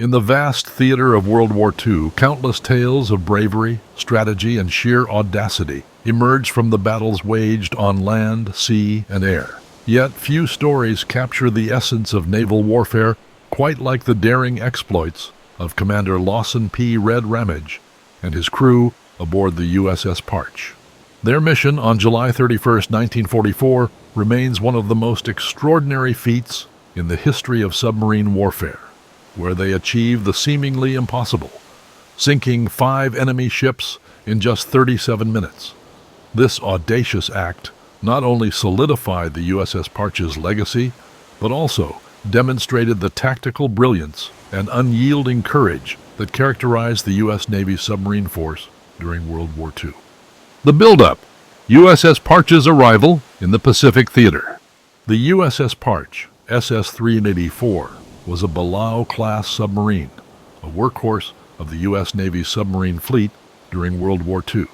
In the vast theater of World War II, countless tales of bravery, strategy, and sheer audacity emerged from the battles waged on land, sea, and air. Yet few stories capture the essence of naval warfare quite like the daring exploits of Commander Lawson P. "Red" Ramage and his crew aboard the USS Parche. Their mission on July 31, 1944, remains one of the most extraordinary feats in the history of submarine warfare, where they achieved the seemingly impossible, sinking 5 enemy ships in just 37 minutes. This audacious act not only solidified the USS Parche's legacy, but also demonstrated the tactical brilliance and unyielding courage that characterized the U.S. Navy submarine force during World War II. The buildup: USS Parche's arrival in the Pacific Theater. The USS Parche, SS-384, was a Balao-class submarine, a workhorse of the U.S. Navy submarine fleet during World War II.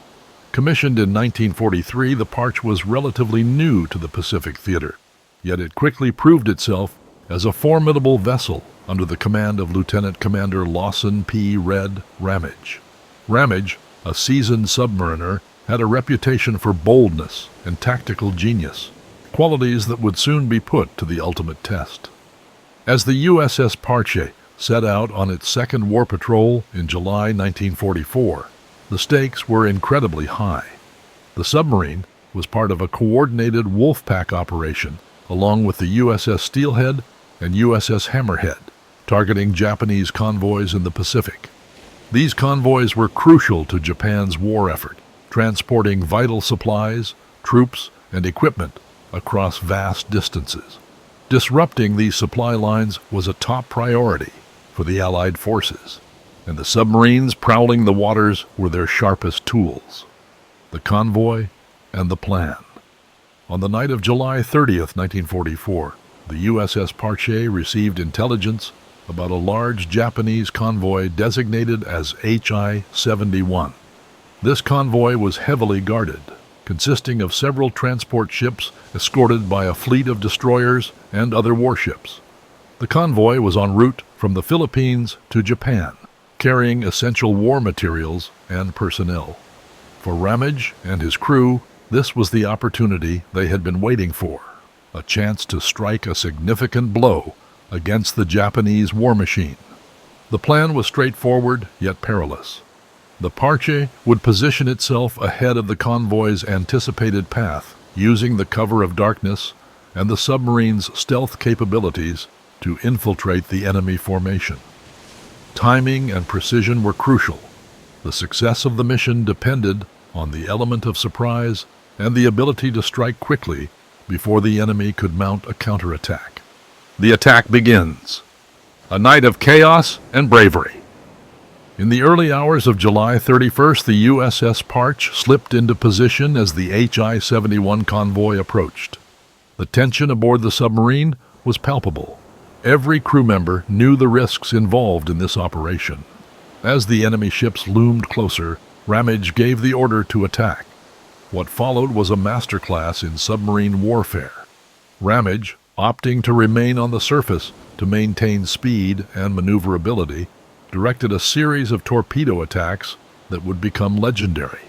Commissioned in 1943, the Parche was relatively new to the Pacific Theater, yet it quickly proved itself as a formidable vessel under the command of Lieutenant Commander Lawson P. "Red" Ramage. Ramage, a seasoned submariner, had a reputation for boldness and tactical genius, qualities that would soon be put to the ultimate test. As the USS Parche set out on its second war patrol in July 1944, the stakes were incredibly high. The submarine was part of a coordinated Wolfpack operation along with the USS Steelhead and USS Hammerhead, targeting Japanese convoys in the Pacific. These convoys were crucial to Japan's war effort, transporting vital supplies, troops, and equipment across vast distances. Disrupting these supply lines was a top priority for the Allied forces, and the submarines prowling the waters were their sharpest tools. The convoy and the plan. On the night of July 30th, 1944, the USS Parche received intelligence about a large Japanese convoy designated as HI-71. This convoy was heavily guarded, consisting of several transport ships escorted by a fleet of destroyers and other warships. The convoy was en route from the Philippines to Japan, carrying essential war materials and personnel. For Ramage and his crew, this was the opportunity they had been waiting for, a chance to strike a significant blow against the Japanese war machine. The plan was straightforward yet perilous. The Parche would position itself ahead of the convoy's anticipated path, using the cover of darkness and the submarine's stealth capabilities to infiltrate the enemy formation. Timing and precision were crucial. The success of the mission depended on the element of surprise and the ability to strike quickly before the enemy could mount a counterattack. The attack begins. A night of chaos and bravery. In the early hours of July 31st, the USS Parche slipped into position as the HI-71 convoy approached. The tension aboard the submarine was palpable. Every crew member knew the risks involved in this operation. As the enemy ships loomed closer, Ramage gave the order to attack. What followed was a masterclass in submarine warfare. Ramage, opting to remain on the surface to maintain speed and maneuverability, directed a series of torpedo attacks that would become legendary.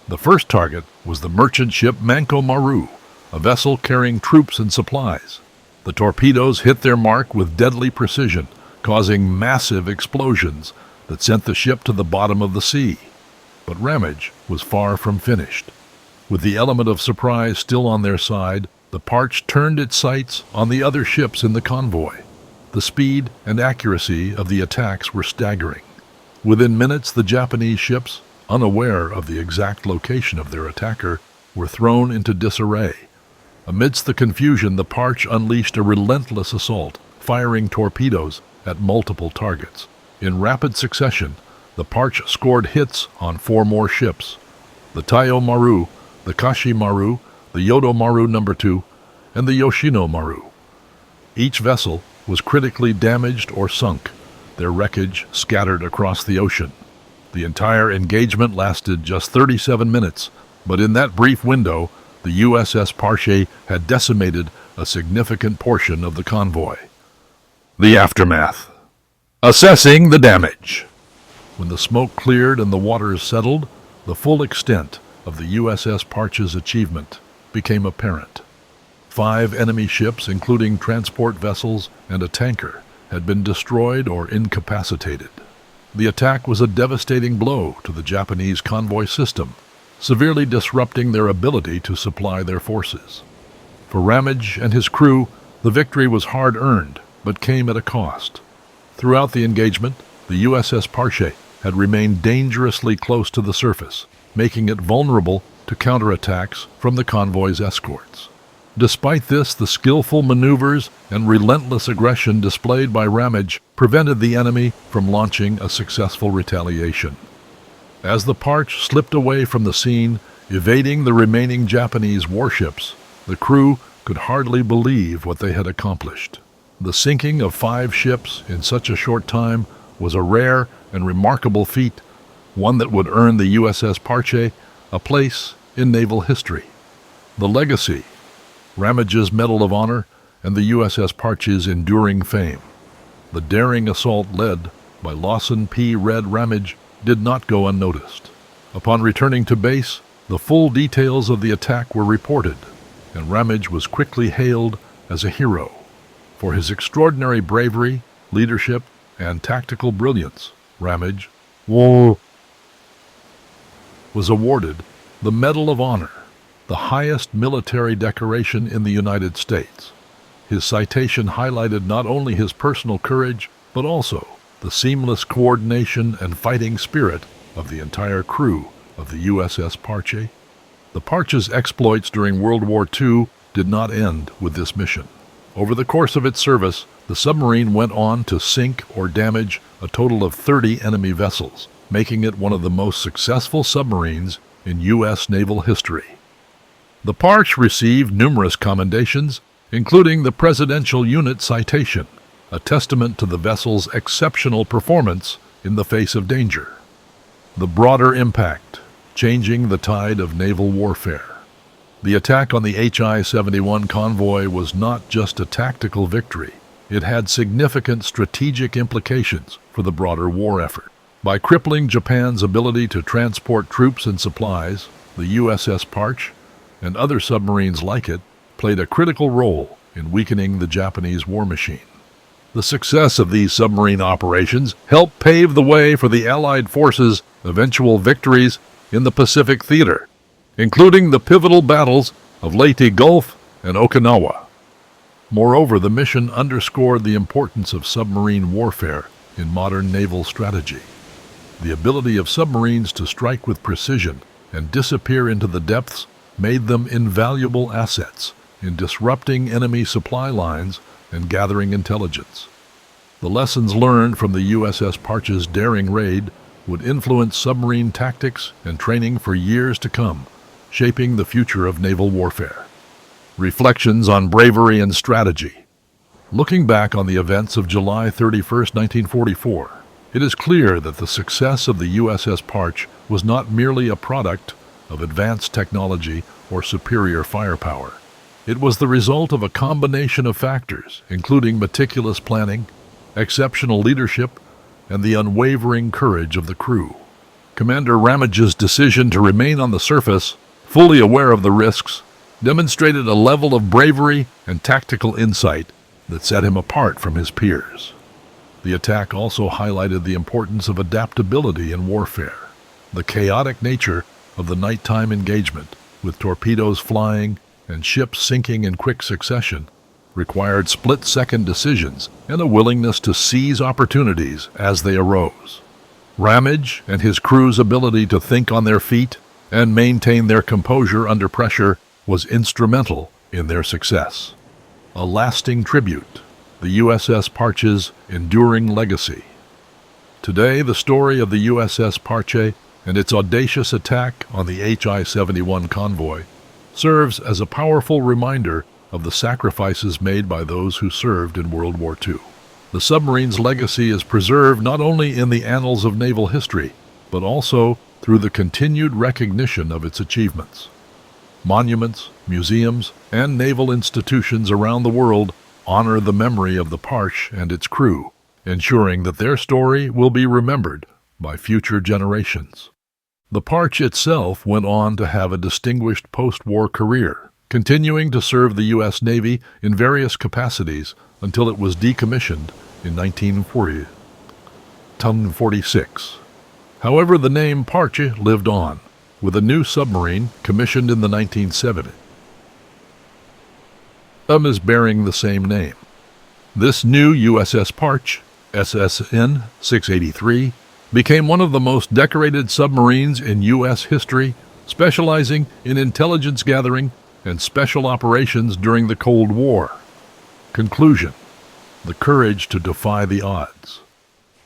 The first target was the merchant ship Manco Maru, a vessel carrying troops and supplies. The torpedoes hit their mark with deadly precision, causing massive explosions that sent the ship to the bottom of the sea. But Ramage was far from finished. With the element of surprise still on their side, the Parche turned its sights on the other ships in the convoy. The speed and accuracy of the attacks were staggering. Within minutes, the Japanese ships, unaware of the exact location of their attacker, were thrown into disarray. Amidst the confusion, the Parche unleashed a relentless assault, firing torpedoes at multiple targets. In rapid succession, the Parche scored hits on 4 more ships: the Taiyo Maru, the Kashi Maru, the Yodo Maru No. 2, and the Yoshino Maru. Each vessel was critically damaged or sunk, their wreckage scattered across the ocean. The entire engagement lasted just 37 minutes, but in that brief window, the USS Parche had decimated a significant portion of the convoy. The aftermath. Assessing the damage. When the smoke cleared and the waters settled, the full extent of the USS Parche's achievement became apparent. 5 enemy ships, including transport vessels and a tanker, had been destroyed or incapacitated. The attack was a devastating blow to the Japanese convoy system, severely disrupting their ability to supply their forces. For Ramage and his crew, the victory was hard-earned, but came at a cost. Throughout the engagement, the USS Parche had remained dangerously close to the surface, making it vulnerable to counterattacks from the convoy's escorts. Despite this, the skillful maneuvers and relentless aggression displayed by Ramage prevented the enemy from launching a successful retaliation. As the Parche slipped away from the scene, evading the remaining Japanese warships, the crew could hardly believe what they had accomplished. The sinking of 5 ships in such a short time was a rare and remarkable feat, one that would earn the USS Parche a place in naval history. The legacy, Ramage's Medal of Honor, and the USS Parche's enduring fame. The daring assault led by Lawson P. Red Ramage did not go unnoticed. Upon returning to base, the full details of the attack were reported, and Ramage was quickly hailed as a hero. For his extraordinary bravery, leadership, and tactical brilliance, Ramage was awarded the Medal of Honor, the highest military decoration in the United States. His citation highlighted not only his personal courage, but also the seamless coordination and fighting spirit of the entire crew of the USS Parche. The Parche's exploits during World War II did not end with this mission. Over the course of its service, the submarine went on to sink or damage a total of 30 enemy vessels, making it one of the most successful submarines in U.S. naval history. The Parche received numerous commendations, including the Presidential Unit Citation, a testament to the vessel's exceptional performance in the face of danger. The broader impact, changing the tide of naval warfare. The attack on the HI-71 convoy was not just a tactical victory. It had significant strategic implications for the broader war effort. By crippling Japan's ability to transport troops and supplies, the USS Parche and other submarines like it played a critical role in weakening the Japanese war machine. The success of these submarine operations helped pave the way for the Allied forces' eventual victories in the Pacific theater, including the pivotal battles of Leyte Gulf and Okinawa. Moreover, the mission underscored the importance of submarine warfare in modern naval strategy. The ability of submarines to strike with precision and disappear into the depths made them invaluable assets in disrupting enemy supply lines and gathering intelligence. The lessons learned from the USS Parche's daring raid would influence submarine tactics and training for years to come, shaping the future of naval warfare. Reflections on bravery and strategy. Looking back on the events of July 31, 1944, it is clear that the success of the USS Parche was not merely a product of advanced technology or superior firepower. It was the result of a combination of factors, including meticulous planning, exceptional leadership, and the unwavering courage of the crew. Commander Ramage's decision to remain on the surface, fully aware of the risks, demonstrated a level of bravery and tactical insight that set him apart from his peers. The attack also highlighted the importance of adaptability in warfare. The chaotic nature of the nighttime engagement, with torpedoes flying and ships sinking in quick succession, required split-second decisions and a willingness to seize opportunities as they arose. Ramage and his crew's ability to think on their feet and maintain their composure under pressure was instrumental in their success. A lasting tribute, the USS Parche's enduring legacy. Today, the story of the USS Parche and its audacious attack on the HI-71 convoy serves as a powerful reminder of the sacrifices made by those who served in World War II. The submarine's legacy is preserved not only in the annals of naval history, but also through the continued recognition of its achievements. Monuments, museums, and naval institutions around the world honor the memory of the Parche and its crew, ensuring that their story will be remembered by future generations. The Parche itself went on to have a distinguished post-war career, continuing to serve the U.S. Navy in various capacities until it was decommissioned in 1946. However, the name Parche lived on, with a new submarine commissioned in the 1970s is bearing the same name. This new USS Parche, SSN 683, became one of the most decorated submarines in U.S. history, specializing in intelligence gathering and special operations during the Cold War. Conclusion: the courage to defy the odds.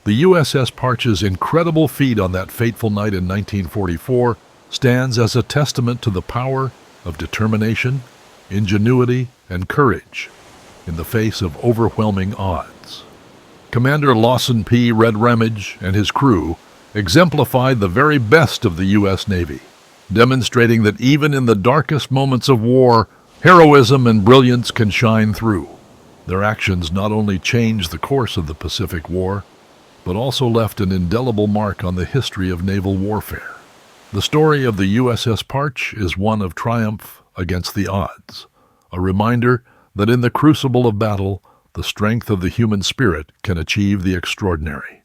The USS Parche's incredible feat on that fateful night in 1944 stands as a testament to the power of determination, ingenuity, and courage in the face of overwhelming odds. Commander Lawson P. Red Ramage and his crew exemplified the very best of the U.S. Navy, demonstrating that even in the darkest moments of war, heroism and brilliance can shine through. Their actions not only changed the course of the Pacific War, but also left an indelible mark on the history of naval warfare. The story of the USS Parche is one of triumph against the odds, a reminder that in the crucible of battle, the strength of the human spirit can achieve the extraordinary.